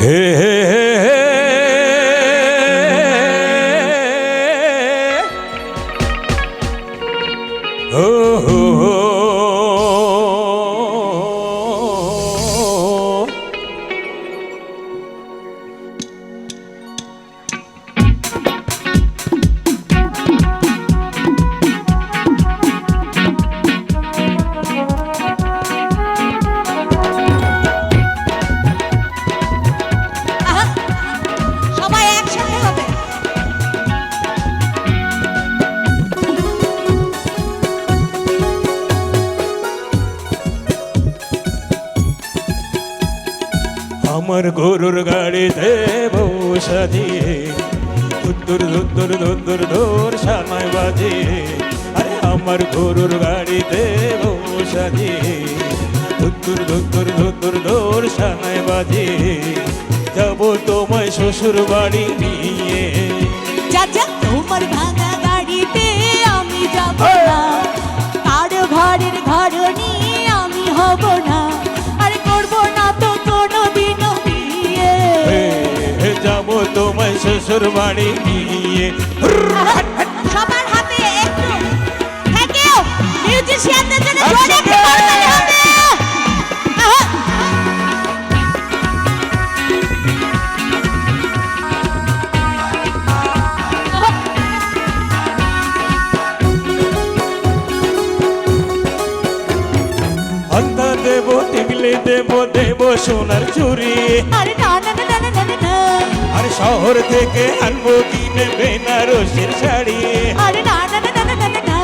হে হে হে হে ও হো হো আমার গরুর গাড়িতে বসা দিয়ে দুদ্দুর দুদ্দুর দুদ্দুর দূর সানাই বাজিয়ে আরে আমার গরুর গাড়িতে বসা দিয়ে দুদ্দুর দুদ্দুর দুদ্দুর দূর সানাই বাজিয়ে যাব তোমায় শ্বশুর বাড়ি নিয়ে। চাচা তোমার ভাঙা গাড়িতে আমি যাব না, কারো ঘরের ঘর নিয়ে আমি হব না, আরে করব না তো কোনোদিনও বিয়ে। যাব তোমায় শ্বশুর বাড়ি নিয়ে। সবার হাতে একটু থেকেও মিউজিশিয়ানদের জন্য জোরে একটু করতে হবে। আন্দা দেব টিকলে দেব দেব সোনার চুরি, আরে না না না না না না না, আর শহর থেকে আনবো কিনে বেনারসের শাড়ি। আরে না না না না না না,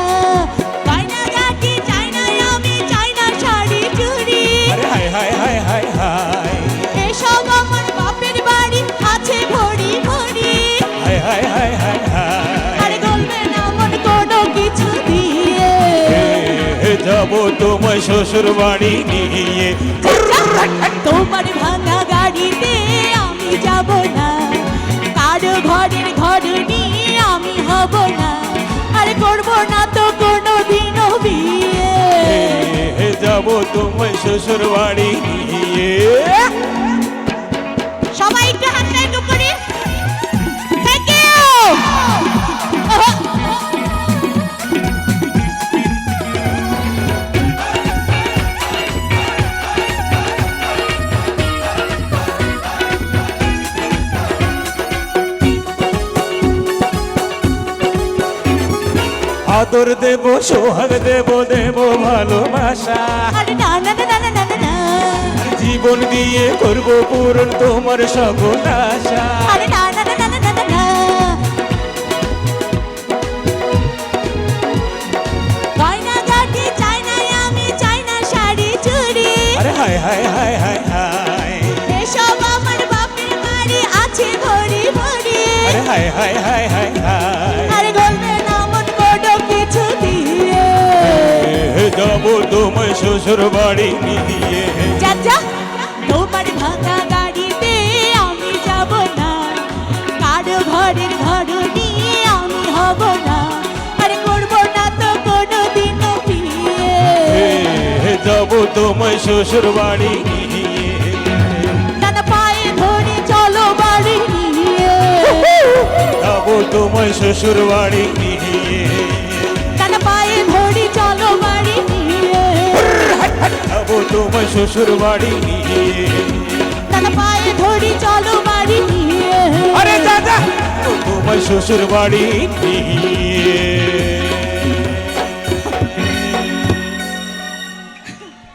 গয়না গাটি চাই না আমি, চাই না শাড়ি চুড়ি। আরে হায় হায় হায় হায় হায় এসব আমার বাপের বাড়ি আছে ভরি ভরি, হায় হায় হায় হায় হায় আরে গলবে না মন কোনো কিছু দিয়ে। যাব তোমায় শ্বশুর বাড়ি নিয়ে। তোমার ভাঙা গাড়িতে আমি যাব না, কারো ঘরের ঘর নিয়ে আমি হব না, আরে করব না তো কোনোদিনও বিয়ে। যাব তোমায় শ্বশুর বাড়ি নিয়ে। সবাই একটু হাতটা একটু করে থ্যাংক ইউ। আদর দেব সোহাগ দেব দেব ভালোবাসা, আরে না না না না না না, জীবন দিয়ে করব পূরণ তোমার সকল আশা। আরে না না না না না না, গয়না গাটি চাই না আমি, চাই না শাড়ি চুড়ি। আরে হায় হায় হায় হায় হায় এসব আমার বাপের বাড়ি আছে ভরি ভরি, আরে হায় হায় হায় হায় হায় আরে গলবে না মন কোনো কিছু দিয়ে। যাব তোমায় শ্বশুর বাড়ি নিয়ে। চাচা তোমার ভাঙা গাড়িতে আমি যাব না, কারো ঘরের ঘর নিয়ে আমি হব না, আরে করব না তো কোনোদিনও বিয়ে। যাব তোমায় শ্বশুর বাড়ি নিয়ে। দাদা পায়ে ধরে চলো বাড়ি নিয়ে, যাব তোমায় শ্বশুর বাড়ি নিয়ে। দাদা পায়ে ধরে চলো বাড়ি নিয়ে, যাব তোমায় শ্বশুর বাড়ি নিয়ে। দাদা পায়ে ধরে চলো বাড়ি নিয়ে। আরে দাদা তোমায় শ্বশুর বাড়ি নিয়ে।